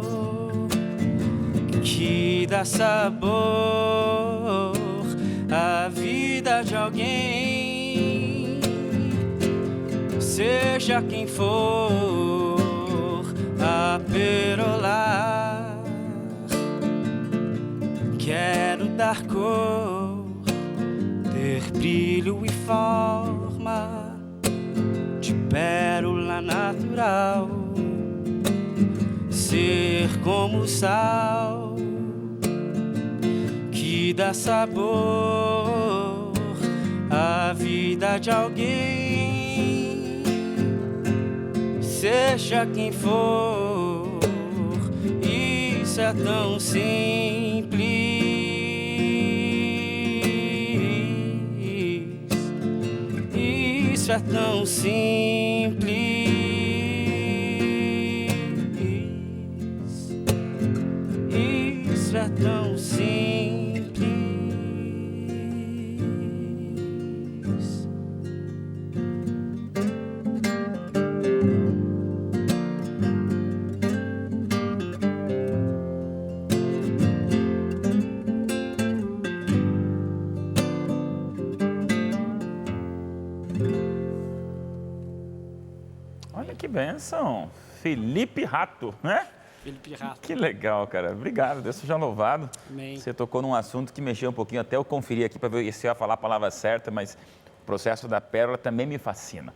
que dá sabor à vida de alguém. Seja quem for, a perolar, quero dar cor, ter brilho e forma de pérola natural, ser como o sal que dá sabor à vida de alguém. Seja quem for, isso é tão simples. Isso é tão simples. Isso é tão simples. Olha que bênção. Felipe Rato, né? Felipe Rato. Que legal, cara. Obrigado, Deus seja louvado. Amém. Você tocou num assunto que mexeu um pouquinho, até eu conferi aqui para ver se eu ia falar a palavra certa, mas o processo da pérola também me fascina.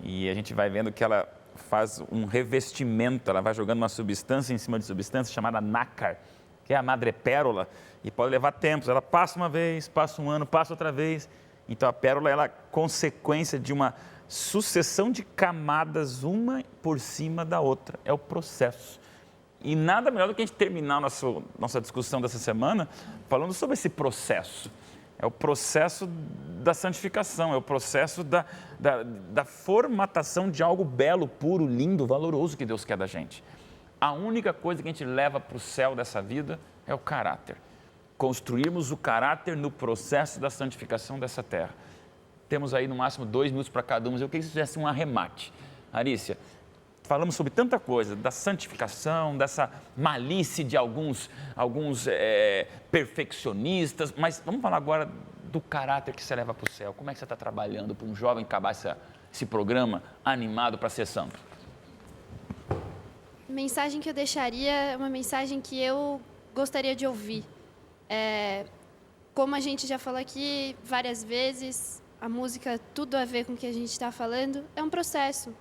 E a gente vai vendo que ela faz um revestimento, ela vai jogando uma substância em cima de substância chamada nácar, que é a madrepérola, e pode levar tempos. Ela passa uma vez, passa um ano, passa outra vez. Então a pérola ela é consequência de uma sucessão de camadas, uma por cima da outra. É o processo. E nada melhor do que a gente terminar nossa discussão dessa semana falando sobre esse processo. É o processo da santificação, é o processo da formatação de algo belo, puro, lindo, valoroso que Deus quer da gente. A única coisa que a gente leva para o céu dessa vida é o caráter. Construirmos o caráter no processo da santificação dessa terra. Temos aí no máximo 2 minutos para cada um, mas eu queria que você fizesse um arremate. Arícia, falamos sobre tanta coisa, da santificação, dessa malícia de alguns perfeccionistas, mas vamos falar agora do caráter que você leva para o céu. Como é que você está trabalhando para um jovem acabar esse programa animado para ser santo? A mensagem que eu deixaria é uma mensagem que eu gostaria de ouvir. Como a gente já falou aqui várias vezes, a música, tudo a ver com o que a gente está falando, é um processo.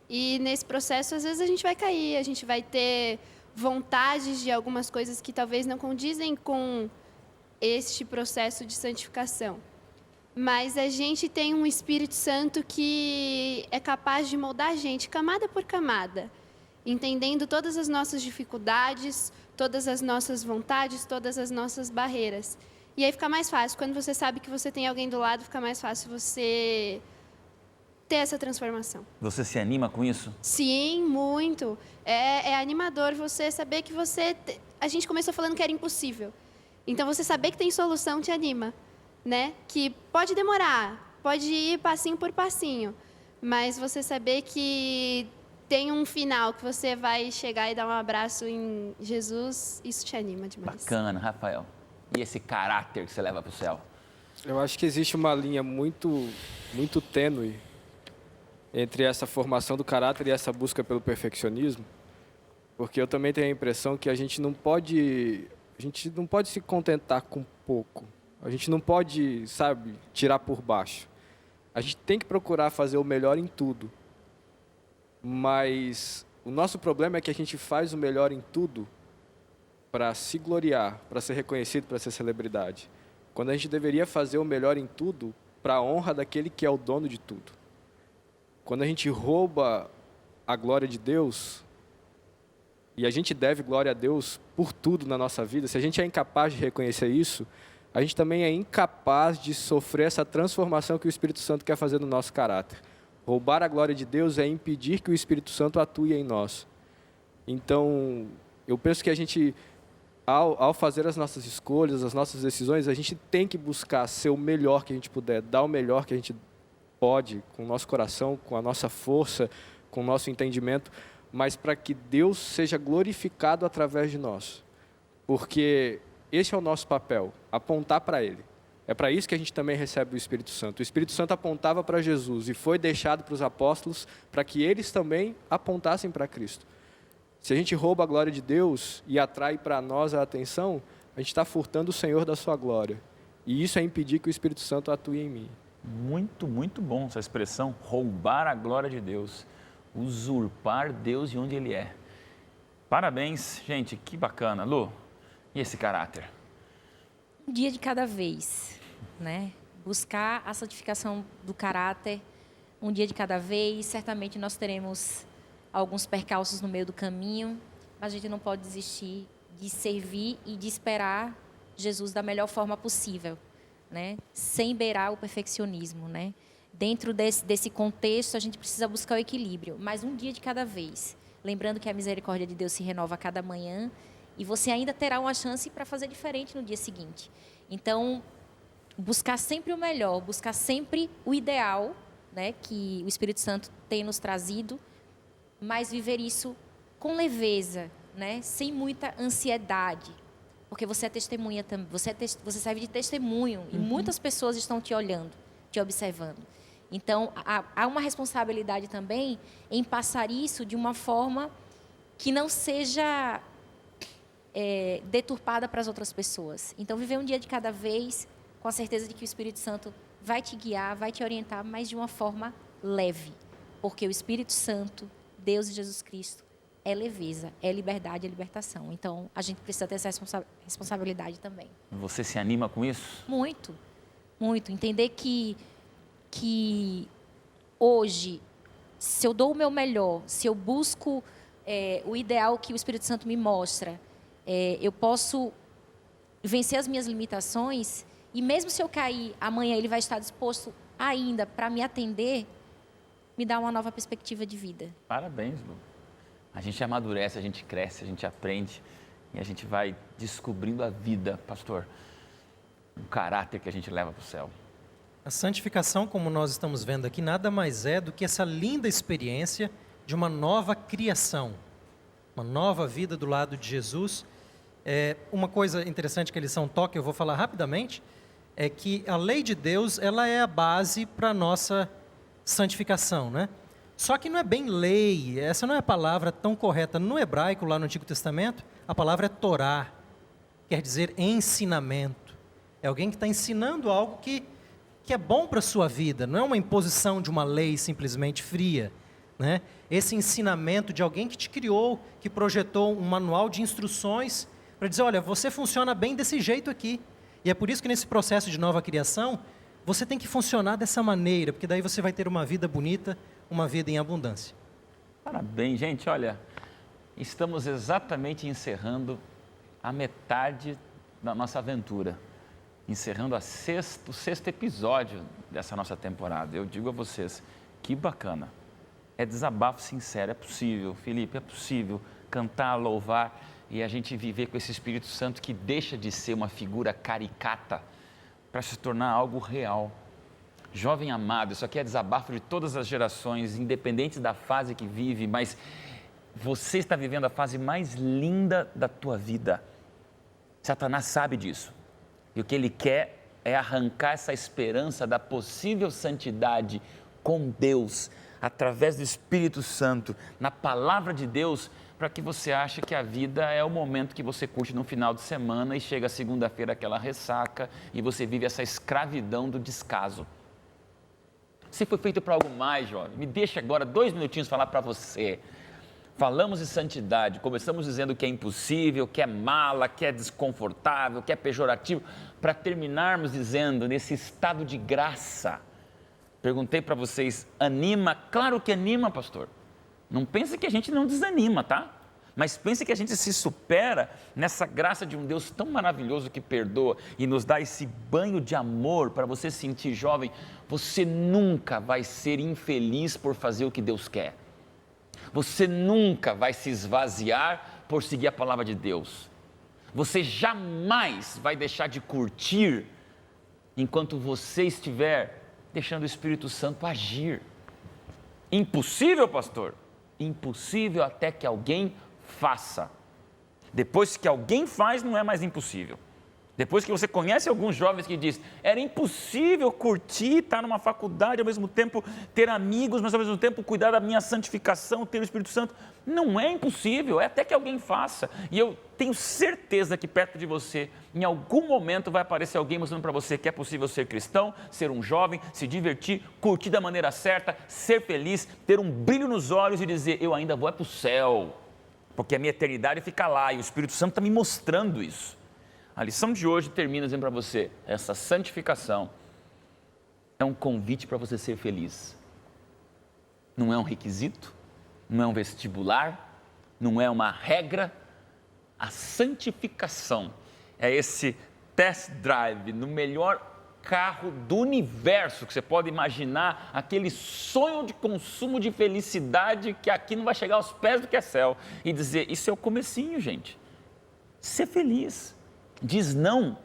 E nesse processo, às vezes, a gente vai cair, a gente vai ter vontades de algumas coisas que talvez não condizem com este processo de santificação. Mas a gente tem um Espírito Santo que é capaz de moldar a gente camada por camada, entendendo todas as nossas dificuldades, todas as nossas vontades, todas as nossas barreiras. E aí fica mais fácil. Quando você sabe que você tem alguém do lado, fica mais fácil você ter essa transformação. Você se anima com isso? Sim, muito. É animador você saber que A gente começou falando que era impossível. Então, você saber que tem solução te anima, né? Que pode demorar, pode ir passinho por passinho, mas você saber que tem um final, que você vai chegar e dar um abraço em Jesus, isso te anima demais. Bacana, Rafael. E esse caráter que você leva para o céu? Eu acho que existe uma linha muito tênue entre essa formação do caráter e essa busca pelo perfeccionismo, porque eu também tenho a impressão que a gente não pode se contentar com pouco. A gente não pode, tirar por baixo. A gente tem que procurar fazer o melhor em tudo. Mas o nosso problema é que a gente faz o melhor em tudo para se gloriar, para ser reconhecido, para ser celebridade. Quando a gente deveria fazer o melhor em tudo para a honra daquele que é o dono de tudo. Quando a gente rouba a glória de Deus, e a gente deve glória a Deus por tudo na nossa vida, se a gente é incapaz de reconhecer isso, a gente também é incapaz de sofrer essa transformação que o Espírito Santo quer fazer no nosso caráter. Roubar a glória de Deus é impedir que o Espírito Santo atue em nós. Então, eu penso que a gente, ao fazer as nossas escolhas, as nossas decisões, a gente tem que buscar ser o melhor que a gente puder, dar o melhor que a gente pode, com o nosso coração, com a nossa força, com o nosso entendimento, mas para que Deus seja glorificado através de nós. Porque esse é o nosso papel, apontar para Ele. É para isso que a gente também recebe o Espírito Santo. O Espírito Santo apontava para Jesus e foi deixado para os apóstolos para que eles também apontassem para Cristo. Se a gente rouba a glória de Deus e atrai para nós a atenção, a gente está furtando o Senhor da sua glória. E isso é impedir que o Espírito Santo atue em mim. Muito, muito bom essa expressão, roubar a glória de Deus, usurpar Deus de onde Ele é. Parabéns, gente, que bacana. Lu, e esse caráter? Um dia de cada vez, né? Buscar a santificação do caráter, um dia de cada vez. Certamente nós teremos alguns percalços no meio do caminho, mas a gente não pode desistir de servir e de esperar Jesus da melhor forma possível, né? Sem beirar o perfeccionismo, né? Dentro desse contexto, a gente precisa buscar o equilíbrio, mas um dia de cada vez. Lembrando que a misericórdia de Deus se renova a cada manhã e você ainda terá uma chance para fazer diferente no dia seguinte. Então, buscar sempre o melhor, buscar sempre o ideal, né, que o Espírito Santo tem nos trazido, mas viver isso com leveza, né, sem muita ansiedade, porque você é testemunha também, você serve de testemunho e muitas pessoas estão te olhando, te observando. Então, há uma responsabilidade também em passar isso de uma forma que não seja deturpada para as outras pessoas. Então, viver um dia de cada vez, com a certeza de que o Espírito Santo vai te guiar, vai te orientar, mas de uma forma leve. Porque o Espírito Santo, Deus e Jesus Cristo, é leveza, é liberdade, é libertação. Então, a gente precisa ter essa responsabilidade também. Você se anima com isso? Muito, muito. Entender que hoje, se eu dou o meu melhor, se eu busco o ideal que o Espírito Santo me mostra, eu posso vencer as minhas limitações e mesmo se eu cair, amanhã ele vai estar disposto ainda para me atender, me dá uma nova perspectiva de vida. Parabéns, Lu. A gente amadurece, a gente cresce, a gente aprende e a gente vai descobrindo a vida, pastor, o caráter que a gente leva para o céu. A santificação, como nós estamos vendo aqui, nada mais é do que essa linda experiência de uma nova criação, uma nova vida do lado de Jesus. Uma coisa interessante que a lição toca, eu vou falar rapidamente, é que a lei de Deus, ela é a base para a nossa santificação, né? Só que não é bem lei, essa não é a palavra tão correta. No hebraico, lá no Antigo Testamento, a palavra é Torá, quer dizer ensinamento. É alguém que está ensinando algo que é bom para a sua vida, não é uma imposição de uma lei simplesmente fria, né? Esse ensinamento de alguém que te criou, que projetou um manual de instruções para dizer, olha, você funciona bem desse jeito aqui. E é por isso que nesse processo de nova criação, você tem que funcionar dessa maneira, porque daí você vai ter uma vida bonita, uma vida em abundância. Parabéns, gente. Olha, estamos exatamente encerrando a metade da nossa aventura. Encerrando o sexto episódio dessa nossa temporada. Eu digo a vocês, que bacana. É desabafo sincero, é possível, Felipe, é possível cantar, louvar e a gente viver com esse Espírito Santo que deixa de ser uma figura caricata para se tornar algo real. Jovem amado, isso aqui é desabafo de todas as gerações, independente da fase que vive, mas você está vivendo a fase mais linda da tua vida. Satanás sabe disso. E o que ele quer é arrancar essa esperança da possível santidade com Deus, através do Espírito Santo, na palavra de Deus, para que você ache que a vida é o momento que você curte no final de semana e chega segunda-feira aquela ressaca e você vive essa escravidão do descaso. Você foi feito para algo mais, jovem. Me deixa agora 2 minutinhos falar para você. Falamos de santidade, começamos dizendo que é impossível, que é mala, que é desconfortável, que é pejorativo, para terminarmos dizendo, nesse estado de graça. Perguntei para vocês, anima? Claro que anima, pastor. Não pense que a gente não desanima, tá? Mas pense que a gente se supera nessa graça de um Deus tão maravilhoso que perdoa e nos dá esse banho de amor para você sentir, jovem, você nunca vai ser infeliz por fazer o que Deus quer. Você nunca vai se esvaziar por seguir a palavra de Deus. Você jamais vai deixar de curtir enquanto você estiver deixando o Espírito Santo agir. Impossível, pastor? Impossível até que alguém faça. Depois que alguém faz, não é mais impossível. Depois que você conhece alguns jovens que dizem, era impossível curtir, estar numa faculdade, ao mesmo tempo ter amigos, mas ao mesmo tempo cuidar da minha santificação, ter o Espírito Santo. Não é impossível, é até que alguém faça. E eu tenho certeza que perto de você, em algum momento vai aparecer alguém mostrando para você que é possível ser cristão, ser um jovem, se divertir, curtir da maneira certa, ser feliz, ter um brilho nos olhos e dizer, eu ainda vou para o céu, porque a minha eternidade fica lá e o Espírito Santo está me mostrando isso. A lição de hoje termina dizendo para você, essa santificação é um convite para você ser feliz. Não é um requisito, não é um vestibular, não é uma regra. A santificação é esse test drive no melhor carro do universo que você pode imaginar, aquele sonho de consumo de felicidade que aqui não vai chegar aos pés do que é céu. E dizer, isso é o comecinho, gente. Ser feliz. Diz não,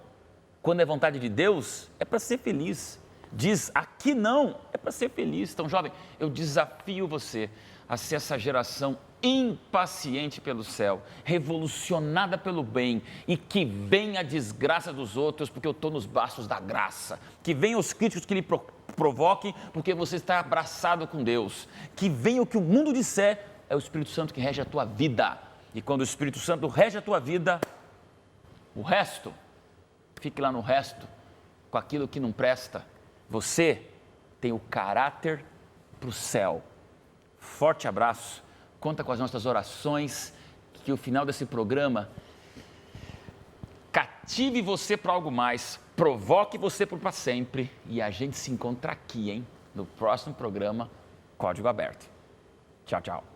quando é vontade de Deus, é para ser feliz. Diz aqui não, é para ser feliz. Então, jovem, eu desafio você a ser essa geração impaciente pelo céu, revolucionada pelo bem, e que venha a desgraça dos outros, porque eu estou nos braços da graça. Que venham os críticos que lhe provoquem, porque você está abraçado com Deus. Que venha o que o mundo disser, é o Espírito Santo que rege a tua vida. E quando o Espírito Santo rege a tua vida, o resto, fique lá no resto, com aquilo que não presta. Você tem o caráter para o céu. Forte abraço, conta com as nossas orações, que o final desse programa cative você para algo mais, provoque você para sempre, e a gente se encontra aqui, no próximo programa Código Aberto. Tchau, tchau.